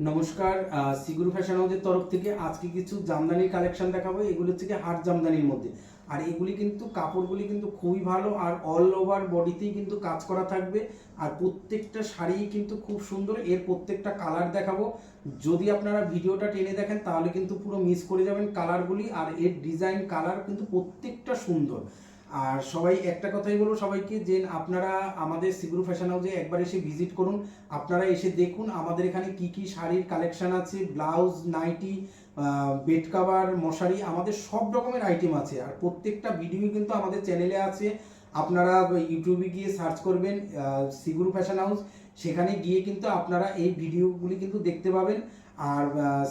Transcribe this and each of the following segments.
নমস্কার, সিগুরু ফ্যাশন হাউসের তরফ থেকে আজকে কিছু জামদানির কালেকশন দেখাবো। এগুলো হচ্ছে হাট জামদানির মধ্যে। আর এগুলি কিন্তু কাপড়গুলি কিন্তু খুবই ভালো, আর অল ওভার বডিতেই কিন্তু কাজ করা থাকবে। আর প্রত্যেকটা শাড়ি কিন্তু খুব সুন্দর। এর প্রত্যেকটা কালার দেখাবো। যদি আপনারা ভিডিওটা টেনে দেখেন তাহলে কিন্তু পুরো মিস করে যাবেন কালারগুলি। আর এর ডিজাইন কালার কিন্তু প্রত্যেকটা সুন্দর। আর সবাই একটা কথাই বলবো সবাইকে, যে আপনারা আমাদের সিগুরু ফ্যাশন হাউসে একবার এসে ভিজিট করুন। আপনারা এসে দেখুন আমাদের এখানে কি কি শাড়ির কালেকশন আছে, ব্লাউজ, নাইটি, বেড কাভার, মশারি, আমাদের সব রকমের আইটেম আছে। আর প্রত্যেকটা ভিডিও কিন্তু আমাদের চ্যানেলে আছে। আপনারা ইউটিউবে গিয়ে সার্চ করবেন সিগুরু ফ্যাশন হাউস, সেখানে গিয়ে কিন্তু আপনারা এই ভিডিওগুলি কিন্তু দেখতে পাবেন। আর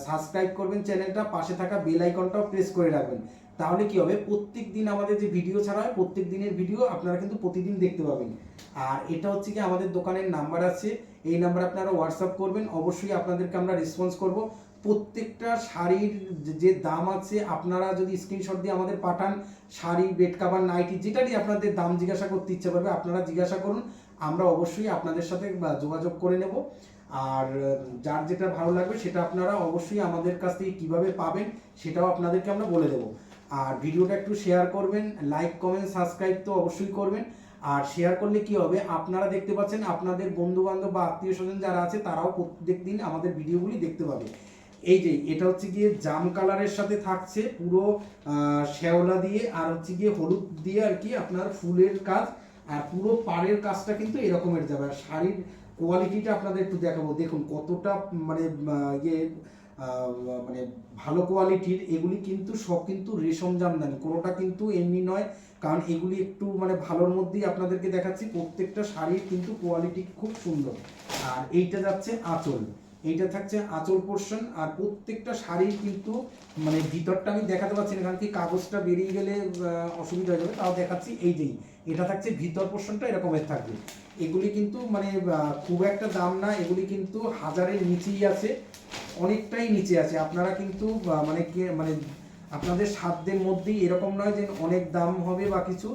সাবস্ক্রাইব করবেন চ্যানেলটা, পাশে থাকা বেল আইকনটাও প্রেস করে রাখবেন। তাহলে কি হবে, প্রত্যেক দিন আমাদের যে ভিডিও ছাড়া হয় প্রত্যেক দিনের ভিডিও আপনারা কিন্তু প্রতিদিন দেখতে পাবেন। আর এটা হচ্ছে কি আমাদের দোকানের নাম্বার আছে, এই নাম্বারে আপনারা হোয়াটসঅ্যাপ করবেন, অবশ্যই আপনাদেরকে আমরা রেসপন্স করব। প্রত্যেকটা শাড়ির যে দাম আছে আপনারা যদি স্ক্রিনশট দিয়ে আমাদের পাঠান, শাড়ি, বেড কাভার, নাইটি, যেটারই আপনাদের দাম জিজ্ঞাসা করতে ইচ্ছে করবে আপনারা জিজ্ঞাসা করুন, আমরা অবশ্যই আপনাদের সাথে যোগাযোগ করে নেব। আর যার যেটা ভালো লাগবে সেটা আপনারা অবশ্যই আমাদের কাছ থেকে কীভাবে পাবেন সেটাও আপনাদেরকে আমরা বলে দেবো। আর ভিডিওটা একটু শেয়ার করবেন, লাইক, কমেন্ট, সাবস্ক্রাইব তো অবশ্যই করবেন। আর শেয়ার করলে কি হবে, আপনারা দেখতে পাচ্ছেন, আপনাদের বন্ধু বান্ধব বা আত্মীয় স্বজন যারা আছে তারাও প্রত্যেক দিন আমাদের ভিডিওগুলি দেখতে পাবে। এই যে এটা হচ্ছে গিয়ে জাম কালারের সাথে থাকছে পুরো শ্যাওলা দিয়ে, আর হচ্ছে গিয়ে হলুদ দিয়ে আর কি আপনার ফুলের কাজ। আর পুরো পাড়ের কাজটা কিন্তু এরকমের যাবে। আর শাড়ির কোয়ালিটিটা আপনাদের একটু দেখাবো, দেখুন কতটা মানে ইয়ে মানে ভালো কোয়ালিটির। এগুলি কিন্তু সব কিন্তু রেশম জামদানি, কোনোটা কিন্তু এমনি নয়। কারণ এগুলি একটু মানে ভালোর মধ্যেই আপনাদেরকে দেখাচ্ছি। প্রত্যেকটা শাড়ির কিন্তু কোয়ালিটি খুব সুন্দর। আর এইটা যাচ্ছে আঁচল, এইটা থাকছে আঁচল পোর্শন। আর প্রত্যেকটা শাড়ির কিন্তু মানে ভিতরটা আমি দেখাতে পারছি না, কারণ কি কাগজটা বেরিয়ে গেলে অসুবিধা হয়ে যাবে, তাও দেখাচ্ছি। এই যেই এটা থাকছে ভিতর পোর্শনটা এরকমের থাকবে। এগুলি কিন্তু মানে খুব একটা দাম না, এগুলি কিন্তু হাজারের নিচেই আছে, অনেকটাই নিচে আছে। আপনারা কিন্তু মানে মানে আপনাদের সাধ্যের মধ্যেই, এরকম নয় যে অনেক দাম হবে বা কিছু।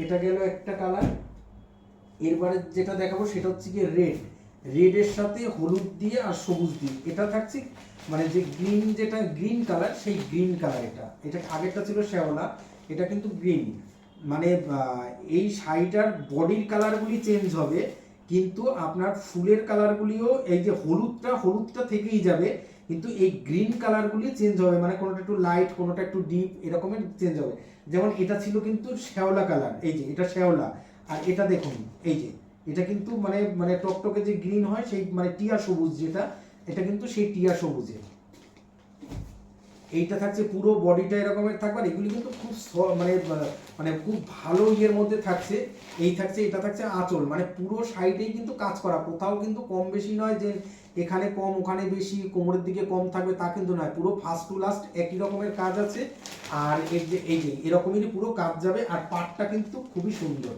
এটা গেল একটা কালার। এরপরে যেটা দেখাবো সেটা হচ্ছে গিয়ে রেডের সাথে হলুদ দিয়ে আর সবুজ দিয়ে এটা থাকছে, মানে যে গ্রিন, যেটা গ্রিন কালার, সেই গ্রিন কালার। এটা আগেরটা ছিল শ্যাওলা, এটা কিন্তু গ্রিন। মানে এই শাড়িটার বডির কালারগুলি চেঞ্জ হবে, কিন্তু আপনার ফুলের কালারগুলিও এই যে হলুদটা থেকেই যাবে, কিন্তু এই গ্রিন কালারগুলি চেঞ্জ হবে। মানে কোনোটা একটু লাইট, কোনোটা একটু ডিপ, এরকমের চেঞ্জ হবে। যেমন এটা ছিল কিন্তু শ্যাওলা কালার, এই যে এটা শ্যাওলা। আর এটা দেখুন, এই যে এটা কিন্তু মানে মানে টকটকে যে গ্রিন হয়, সেই মানে টিয়া সবুজ যেটা, এটা কিন্তু সেই টিয়া সবুজে। এইটা থাকছে পুরো বডিটা এরকমের থাকবে। আর এগুলি কিন্তু খুব মানে মানে খুব ভালো ইয়ের মধ্যে থাকছে। এই থাকছে, এটা থাকছে আঁচল, মানে পুরো সাইডেই কিন্তু কাজ করা, কোথাও কিন্তু কম বেশি নয় যে এখানে কম ওখানে বেশি, কোমরের দিকে কম থাকবে তা কিন্তু নয়, পুরো ফার্স্ট টু লাস্ট একই রকমের কাজ আছে। আর এই যে এরকমই পুরো কাজ যাবে। আর পাটটা কিন্তু খুবই সুন্দর।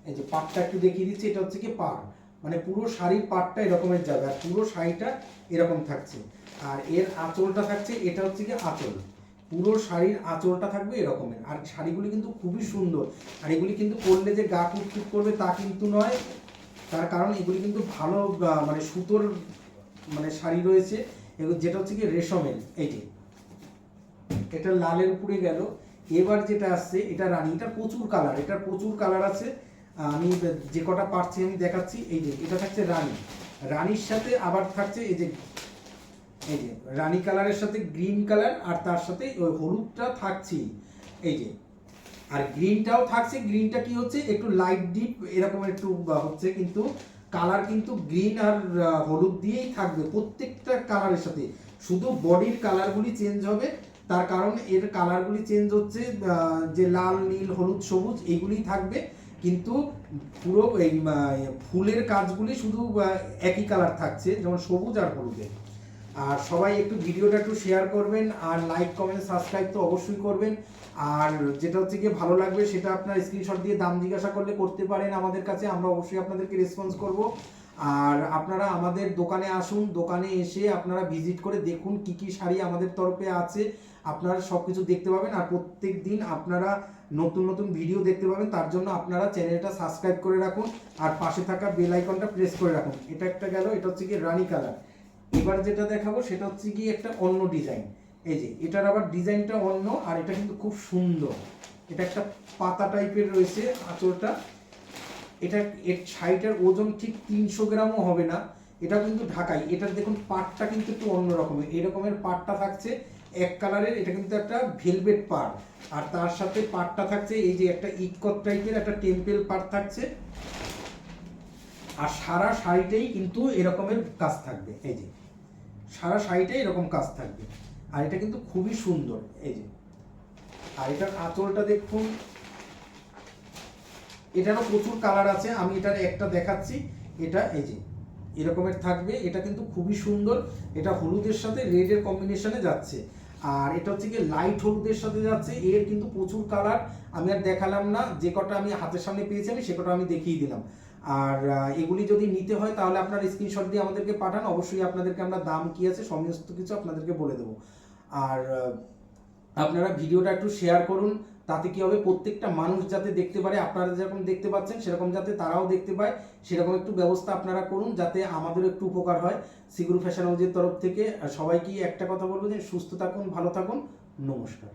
এই যে পাটটা একটু দেখিয়ে দিচ্ছি, এটা হচ্ছে কি পাট, মানে পুরো শাড়ির পাটটা এরকমের যাবে, আর পুরো শাড়িটা এরকম থাকছে। আর এর আঁচলটা থাকছে, এটা হচ্ছে কি আঁচল, পুরো শাড়ির আঁচলটা থাকবে এরকমের। আর শাড়িগুলি কিন্তু খুবই সুন্দর। আর এগুলি কিন্তু পরলে যে গা কুটকুট করবে তা কিন্তু নয়, তার কারণ এগুলি কিন্তু ভালো মানে সুতোর মানে শাড়ি রয়েছে, যেটা হচ্ছে কি রেশমের। এই যে এটা লালের উপরে গেল। এবার যেটা আসছে এটা রানী, এটা প্রচুর কালার, এটার প্রচুর কালার আছে। আমি যে কটা পারছি আমি দেখাচ্ছি। এই যে এটা থাকছে রানীর সাথে আবার থাকছে এই যে রানী কালারের সাথে গ্রিন কালার, আর তার সাথে ওই হলুদটা থাকছে। এই যে আর গ্রিনটাও থাকছে। গ্রিনটা কি হচ্ছে, একটু লাইট ডিপ এরকম একটু হচ্ছে, কিন্তু কালার কিন্তু গ্রিন আর হলুদ দিয়েই থাকবে প্রত্যেকটা কালারের সাথে। শুধু বডির কালারগুলি চেঞ্জ হবে, তার কারণ এর কালারগুলি চেঞ্জ হচ্ছে, যে লাল, নীল, হলুদ, সবুজ এইগুলিই থাকবে, কিন্তু পুরো এই ফুলের কাজগুলি শুধু একই কালার থাকছে, যেমন সবুজ আর হলুদের। আর সবাই একটু ভিডিওটা একটু শেয়ার করবেন, আর লাইক, কমেন্ট, সাবস্ক্রাইব তো অবশ্যই করবেন। আর যেটা হচ্ছে গিয়ে ভালো লাগবে সেটা আপনার স্ক্রিনশট দিয়ে দাম জিজ্ঞাসা করলে করতে পারেন আমাদের কাছে, আমরা অবশ্যই আপনাদেরকে রেসপন্স করব। আর আপনারা আমাদের দোকানে আসুন, দোকানে এসে আপনারা ভিজিট করে দেখুন কি কি শাড়ি আমাদের তরফে আছে, আপনারা সব কিছু দেখতে পাবেন। আর প্রত্যেক দিন আপনারা নতুন নতুন ভিডিও দেখতে পাবেন, তার জন্য আপনারা চ্যানেলটা সাবস্ক্রাইব করে রাখুন, আর পাশে থাকা বেল আইকনটা প্রেস করে রাখুন। এটা একটা গেল, এটা হচ্ছে কি রানী কালার। এবার যেটা দেখাবো সেটা হচ্ছে কি একটা অন্য ডিজাইন। এই যে এটার আবার ডিজাইনটা অন্য, আর এটা কিন্তু খুব সুন্দর। এটা একটা পাতা টাইপের রয়েছে আঁচলটা। এটা এর শাড়িটার ওজন ঠিক 300 গ্রামও হবে না। এটা কিন্তু ঢাকাই। এটার দেখুন পাটটা কিন্তু একটু অন্য রকমের, এরকমের পাটটা থাকছে এক কালারের। এটা কিন্তু একটা ভেলভেট পাট, আর তার সাথে পাটটা থাকছে এই যে একটা ইকত টাইপের একটা টেম্পেল পাট থাকছে। আর সারা শাড়িটাই কিন্তু এরকমের কাজ থাকবে। এই যে সারা শাড়িটাই এরকম কাজ থাকবে, আর এটা কিন্তু খুবই সুন্দর। এই যে, আর এটার আঁচলটা দেখুন, এটারও প্রচুর কালার আছে, আমি এটার একটা দেখাচ্ছি। এটা এই যে এরকমের থাকবে, এটা কিন্তু খুবই সুন্দর। এটা হলুদের সাথে রেডের কম্বিনেশনে যাচ্ছে, আর এটা হচ্ছে কি লাইট হলুদের সাথে যাচ্ছে। এর কিন্তু প্রচুর কালার, আমি আর দেখালাম না। যে কটা আমি হাতের সামনে পেয়েছি আমি সে কটা আমি দেখিয়ে দিলাম। আর এগুলি যদি নিতে হয় তাহলে আপনার স্ক্রিনশট দিয়ে আমাদেরকে পাঠান, অবশ্যই আপনাদেরকে আমরা দাম কি আছে সমস্ত কিছু আপনাদেরকে বলে দেবো। আর আপনারা ভিডিওটা একটু শেয়ার করুন, তাতে কি হবে প্রত্যেকটা মানুষ যাতে দেখতে পারে, আপনারা যেরকম দেখতে পাচ্ছেন সেরকম যাতে তারাও দেখতে পায়, সেরকম একটু ব্যবস্থা আপনারা করুন যাতে আমাদেরও একটু উপকার হয় সিগুরু ফ্যাশন হাউসের তরফ থেকে। সবাইকে একটা কথা বলবো যে সুস্থ থাকুন, ভালো থাকুন, নমস্কার।